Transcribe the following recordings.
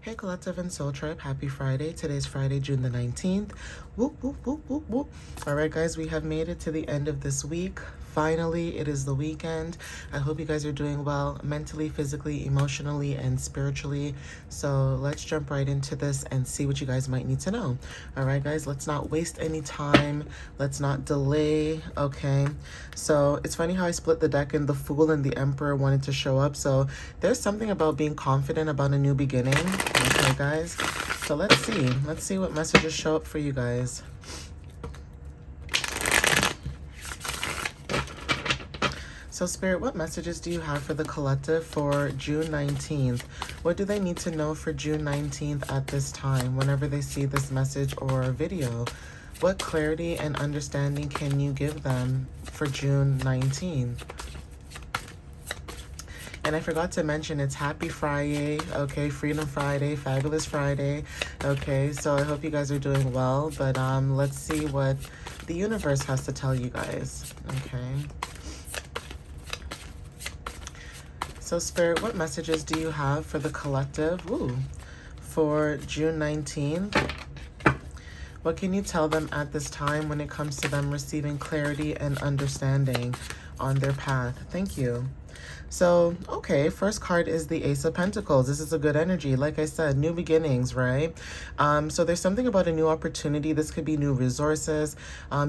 Hey Collective and Soul Tribe, happy Friday. Today's Friday, June the 19th. Whoop, whoop, whoop, whoop, whoop. All right, guys, we have made it to the end of this week. Finally, it is the weekend. I hope you guys are doing well mentally, physically, emotionally, and spiritually. So let's jump right into this and see what you guys might need to know. All right, guys, let's not waste any time. Let's not delay, okay? So it's funny how I split the deck and the Fool and the Emperor wanted to show up. So there's something about being confident about a new beginning. Okay, guys, so let's see what messages show up for you guys. So Spirit, what messages do you have for the collective for June 19th? What do they need to know for June 19th at this time, whenever they see this message or video? What clarity and understanding can you give them for June 19th? And I forgot to mention, it's Happy Friyay, okay? Freedom Friday, Fabulous Friday, okay? So I hope you guys are doing well, but let's see what the universe has to tell you guys, okay? So Spirit, what messages do you have for the collective, for June 19th? What can you tell them at this time when it comes to them receiving clarity and understanding on their path? Thank you. So, okay, first card is the Ace of Pentacles. This is a good energy. Like I said, new beginnings, right? So there's something about a new opportunity. This could be new resources,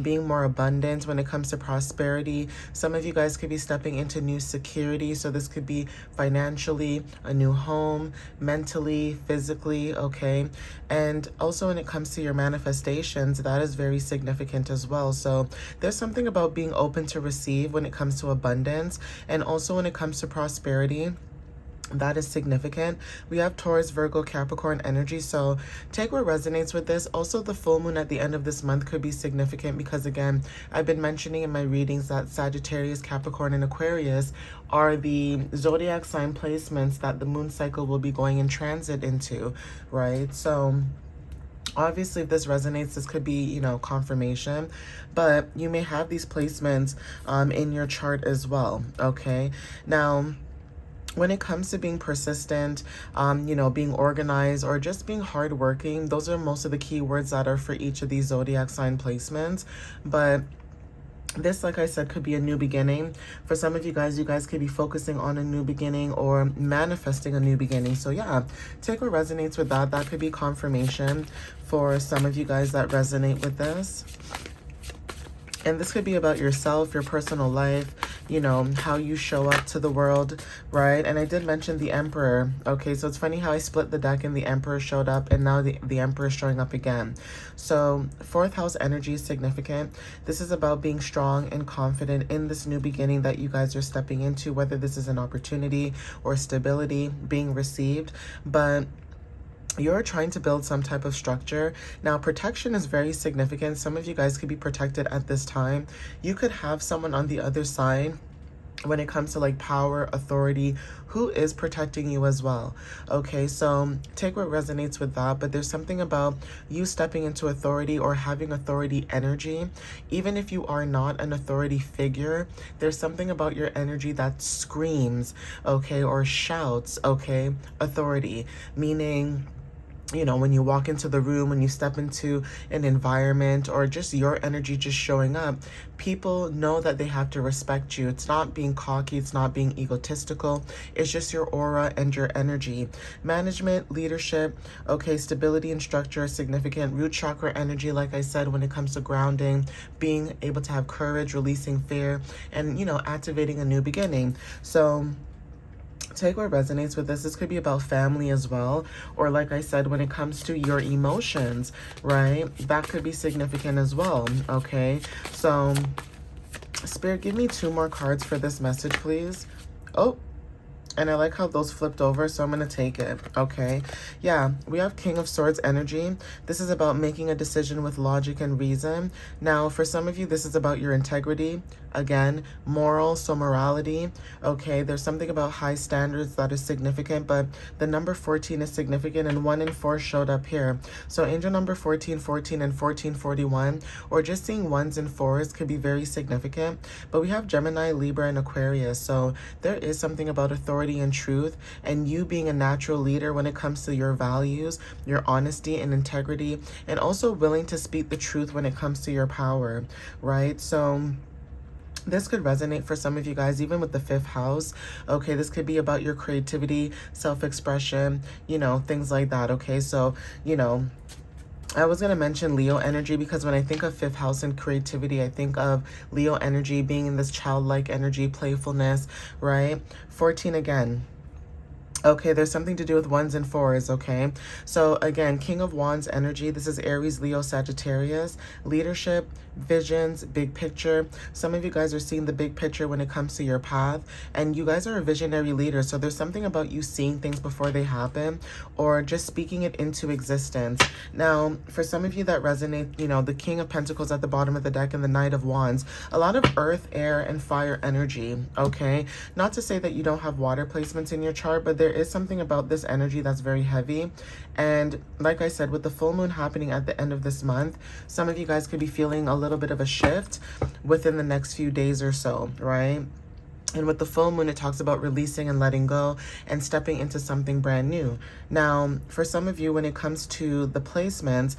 being more abundant when it comes to prosperity. Some of you guys could be stepping into new security. So this could be financially, a new home, mentally, physically, okay? And also when it comes to your manifestations, that is very significant as well. So there's something about being open to receive when it comes to abundance, and also when it comes to prosperity. That is significant. We have Taurus, Virgo, Capricorn energy, so take what resonates with this. Also, the full moon at the end of this month could be significant because, again, I've been mentioning in my readings that Sagittarius, Capricorn, and Aquarius are the zodiac sign placements that the moon cycle will be going in transit into, right? So obviously, if this resonates, this could be, confirmation, but you may have these placements in your chart as well, okay? Now, when it comes to being persistent, being organized, or just being hardworking, those are most of the keywords that are for each of these zodiac sign placements. But this, like I said, could be a new beginning. For some of you guys could be focusing on a new beginning or manifesting a new beginning. So yeah, take what resonates with that. That could be confirmation for some of you guys that resonate with this. And this could be about yourself, your personal life, how you show up to the world, right? And I did mention the Emperor. Okay, so it's funny how I split the deck and the Emperor showed up, and now the Emperor is showing up again. So fourth house energy is significant. This is about being strong and confident in this new beginning that you guys are stepping into, whether this is an opportunity or stability being received. But you're trying to build some type of structure. Now, protection is very significant. Some of you guys could be protected at this time. You could have someone on the other side when it comes to like power, authority, who is protecting you as well. Okay, so take what resonates with that, but there's something about you stepping into authority or having authority energy. Even if you are not an authority figure, there's something about your energy that screams, okay, or shouts, okay, authority, meaning, when you walk into the room, when you step into an environment, or just your energy just showing up, people know that they have to respect you. It's not being cocky, it's not being egotistical, it's just your aura and your energy. Management, leadership, okay, stability and structure are significant. Root chakra energy, like I said, when it comes to grounding, being able to have courage, releasing fear, and, activating a new beginning. So take what resonates with this. This could be about family as well. Or like I said, when it comes to your emotions, right? That could be significant as well, okay? So, Spirit, give me 2 more cards for this message, please. Oh, and I like how those flipped over, so I'm going to take it, okay? Yeah, we have King of Swords energy. This is about making a decision with logic and reason. Now, for some of you, this is about your integrity. Again, moral, so morality, okay? There's something about high standards that is significant, but the number 14 is significant, and 1 and 4 showed up here. So angel number 1414 and 1441, or just seeing 1s and 4s could be very significant. But we have Gemini, Libra, and Aquarius, so there is something about authority authority and truth, and you being a natural leader when it comes to your values, your honesty and integrity, and also willing to speak the truth when it comes to your power, right? So this could resonate for some of you guys, even with the 5th house. Okay, this could be about your creativity, self-expression, you know, things like that. Okay, so, you know, I was going to mention Leo energy because when I think of 5th house and creativity, I think of Leo energy being in this childlike energy, playfulness, right? 14 again. Okay, there's something to do with 1s and 4s, okay? So again, King of Wands energy. This is Aries, Leo, Sagittarius. Leadership, visions, big picture. Some of you guys are seeing the big picture when it comes to your path, and you guys are a visionary leader. So there's something about you seeing things before they happen, or just speaking it into existence. Now, for some of you that resonate, you know, the King of Pentacles at the bottom of the deck and the Knight of Wands, a lot of earth, air, and fire energy, okay? Not to say that you don't have water placements in your chart, but there is something about this energy that's very heavy. And like I said, with the full moon happening at the end of this month, some of you guys could be feeling a little bit of a shift within the next few days or so, right? And with the full moon, it talks about releasing and letting go and stepping into something brand new. Now, for some of you, when it comes to the placements,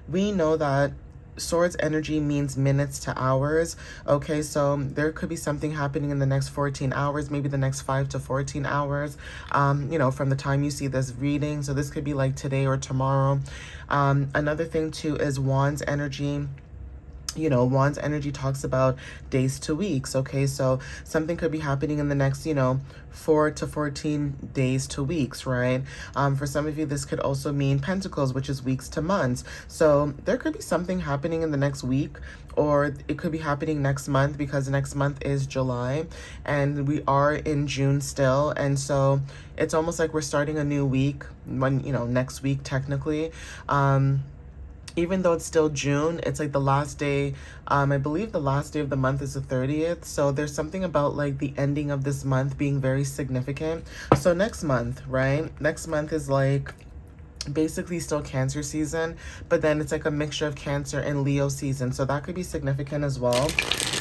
we know that Swords energy means minutes to hours. Okay, so there could be something happening in the next 14 hours, maybe the next 5 to 14 hours, you know, from the time you see this reading. So this could be like today or tomorrow. Another thing too is Wands energy. You know, Wands energy talks about days to weeks. Okay, so something could be happening in the next, you know, 4 to 14 days to weeks, right? For some of you, this could also mean Pentacles, which is weeks to months. So there could be something happening in the next week, or it could be happening next month, because next month is July and we are in June still. And so it's almost like we're starting a new week when, you know, next week technically. Even though it's still June, it's like the last day, I believe the last day of the month is the 30th. So there's something about like the ending of this month being very significant. So next month, right? Next month is like basically still Cancer season, but then it's like a mixture of Cancer and Leo season. So that could be significant as well.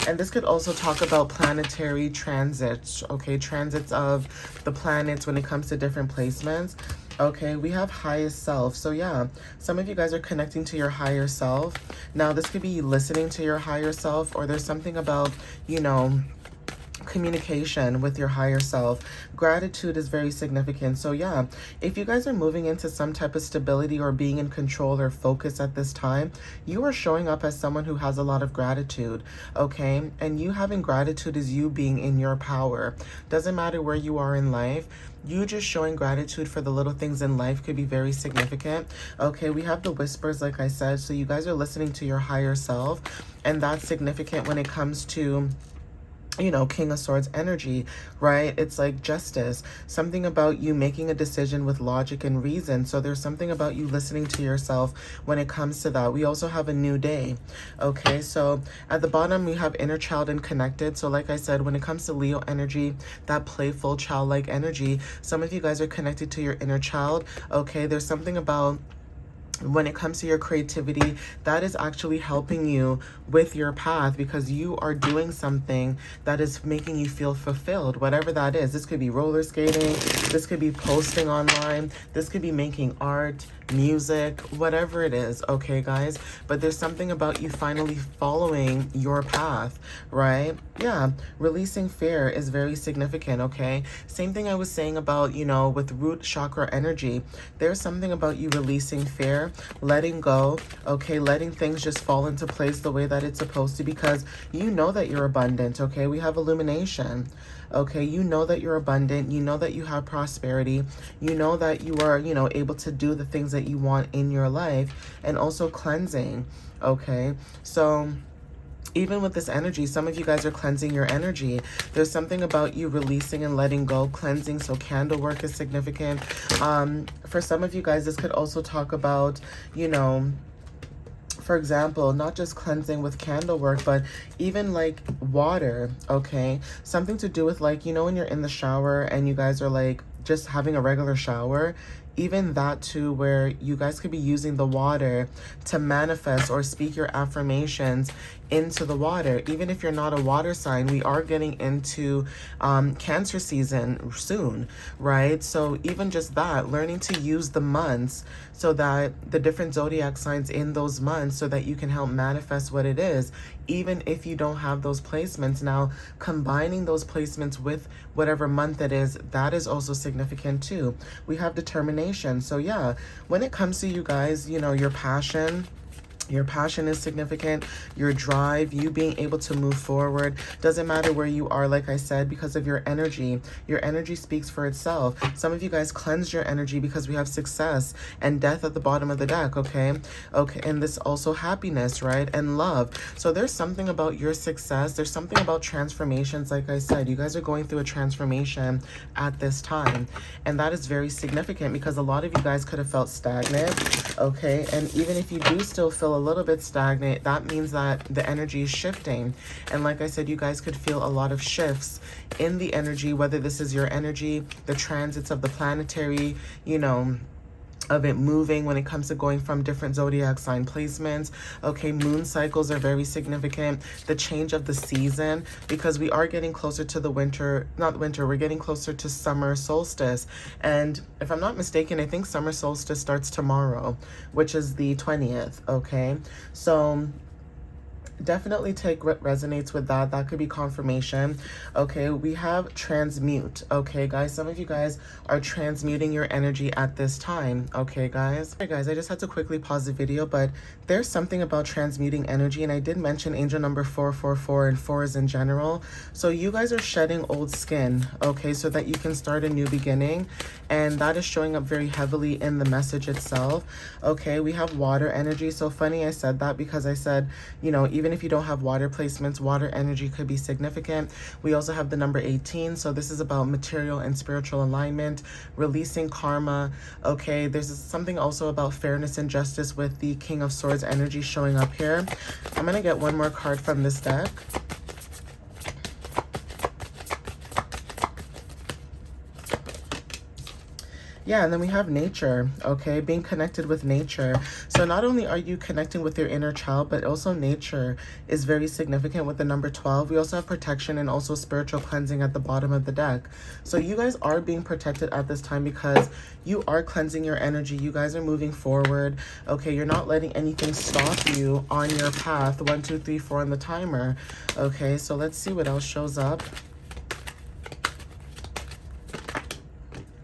And this could also talk about planetary transits, okay? Transits of the planets when it comes to different placements. Okay, we have highest self. So yeah, some of you guys are connecting to your higher self. Now, this could be listening to your higher self, or there's something about, you know, communication with your higher self. Gratitude is very significant. So yeah, if you guys are moving into some type of stability or being in control or focus at this time, you are showing up as someone who has a lot of gratitude, okay? And you having gratitude is you being in your power. Doesn't matter where you are in life, you just showing gratitude for the little things in life could be very significant. Okay, we have the whispers, like I said, so you guys are listening to your higher self, and that's significant when it comes to, you know, King of Swords energy, right? It's like justice, something about you making a decision with logic and reason. So there's something about you listening to yourself when it comes to that. We also have a new day. Okay, so at the bottom we have inner child and connected. So like I said, when it comes to Leo energy, that playful childlike energy, some of you guys are connected to your inner child. Okay, there's something about when it comes to your creativity that is actually helping you with your path, because you are doing something that is making you feel fulfilled, whatever that is. This could be roller skating, this could be posting online, this could be making art, music, whatever it is, okay guys? But there's something about you finally following your path, right? Yeah, releasing fear is very significant, okay? Same thing I was saying about, you know, with root chakra energy. There's something about you releasing fear, letting go, okay? Letting things just fall into place the way that it's supposed to, because you know that you're abundant, okay? We have illumination. Okay, you know that you're abundant, you know that you have prosperity, you know that you are, you know, able to do the things that you want in your life, and also cleansing, okay? So even with this energy, some of you guys are cleansing your energy. There's something about you releasing and letting go, cleansing. So candle work is significant. For some of you guys, this could also talk about, you know, for example, not just cleansing with candle work, but even like water, okay? Something to do with like, you know, when you're in the shower and you guys are like just having a regular shower, even that too, where you guys could be using the water to manifest or speak your affirmations into the water. Even if you're not a water sign, we are getting into Cancer season soon, right? So even just that, learning to use the months so that the different zodiac signs in those months, so that you can help manifest what it is, even if you don't have those placements. Now, combining those placements with whatever month it is, that is also significant too. We have determination. So yeah, when it comes to you guys, you know, your passion is significant, your drive, you being able to move forward. Doesn't matter where you are, like I said, because of your energy. Your energy speaks for itself. Some of you guys cleansed your energy because we have success and death at the bottom of the deck, okay? Okay, and this also happiness, right? And love. So there's something about your success. There's something about transformations, like I said. You guys are going through a transformation at this time. And that is very significant because a lot of you guys could have felt stagnant, okay? And even if you do still feel a little bit stagnant, that means that the energy is shifting. And like I said, you guys could feel a lot of shifts in the energy, whether this is your energy, the transits of the planetary, you know, of it moving when it comes to going from different zodiac sign placements. Okay, moon cycles are very significant. The change of the season, because we are getting closer to the winter, not winter, we're getting closer to summer solstice. And if I'm not mistaken, I think summer solstice starts tomorrow, which is the 20th, okay? So definitely take what resonates with that. That could be confirmation. Okay, we have transmute. Okay, guys, some of you guys are transmuting your energy at this time. Okay, guys. All right, guys, I just had to quickly pause the video, but there's something about transmuting energy, and I did mention angel number 444 and fours in general. So you guys are shedding old skin, okay, so that you can start a new beginning, and that is showing up very heavily in the message itself. Okay, we have water energy. So funny I said that, because I said, you know, even if you don't have water placements, water energy could be significant. We also have the number 18. So this is about material and spiritual alignment, releasing karma. Okay, there's something also about fairness and justice with the King of Swords energy showing up here. I'm going to get one more card from this deck. Yeah, and then we have nature, okay, being connected with nature. So not only are you connecting with your inner child, but also nature is very significant with the number 12. We also have protection and also spiritual cleansing at the bottom of the deck. So you guys are being protected at this time because you are cleansing your energy. You guys are moving forward, okay? You're not letting anything stop you on your path. 1, 2, 3, 4 on the timer, okay? So let's see what else shows up.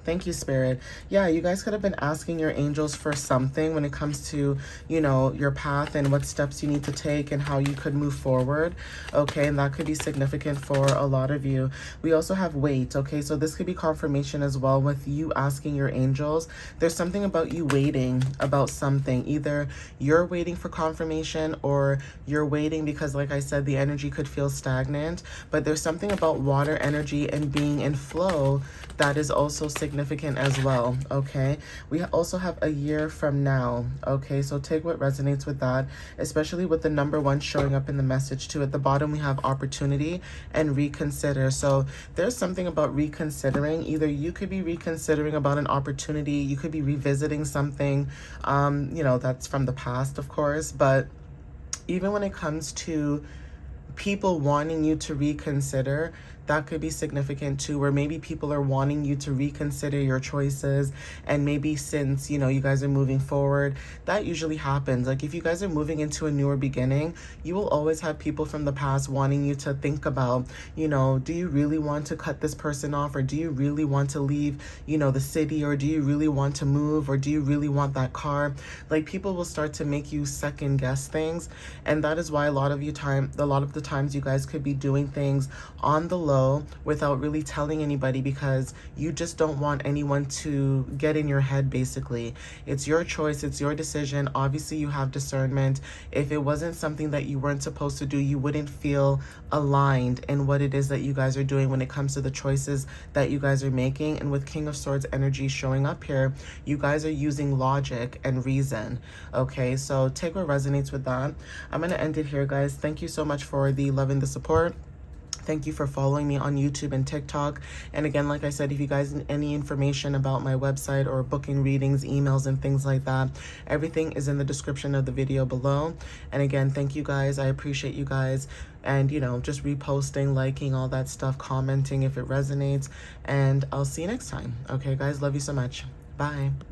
Thank you, Spirit. Yeah, you guys could have been asking your angels for something when it comes to, you know, your path and what steps you need to take and how you could move forward. Okay, and that could be significant for a lot of you. We also have wait. Okay, so this could be confirmation as well with you asking your angels. There's something about you waiting about something. Either you're waiting for confirmation or you're waiting because, like I said, the energy could feel stagnant. But there's something about water energy and being in flow that is also significant as well, okay? We also have a year from now, okay? So take what resonates with that, especially with the number 1 showing up in the message too. At the bottom, we have opportunity and reconsider. So there's something about reconsidering. Either you could be reconsidering about an opportunity, you could be revisiting something, you know, that's from the past, of course. But even when it comes to people wanting you to reconsider, that could be significant too, where maybe people are wanting you to reconsider your choices. And maybe since, you know, you guys are moving forward, that usually happens. Like if you guys are moving into a newer beginning, you will always have people from the past wanting you to think about, you know, do you really want to cut this person off? Or do you really want to leave, you know, the city? Or do you really want to move? Or do you really want that car? Like people will start to make you second guess things. And that is why a lot of the times you guys could be doing things on the low without really telling anybody, because you just don't want anyone to get in your head. Basically, it's your choice, it's your decision. Obviously you have discernment. If it wasn't something that you weren't supposed to do, you wouldn't feel aligned in what it is that you guys are doing when it comes to the choices that you guys are making. And with King of Swords energy showing up here, you guys are using logic and reason, okay? So take what resonates with that. I'm gonna end it here, guys. Thank you so much for the love and the support. Thank you for following me on YouTube and TikTok. And again, like I said, if you guys need any information about my website or booking readings, emails, and things like that, everything is in the description of the video below. And again, thank you guys. I appreciate you guys. And, you know, just reposting, liking, all that stuff, commenting if it resonates. And I'll see you next time. Okay, guys? Love you so much. Bye.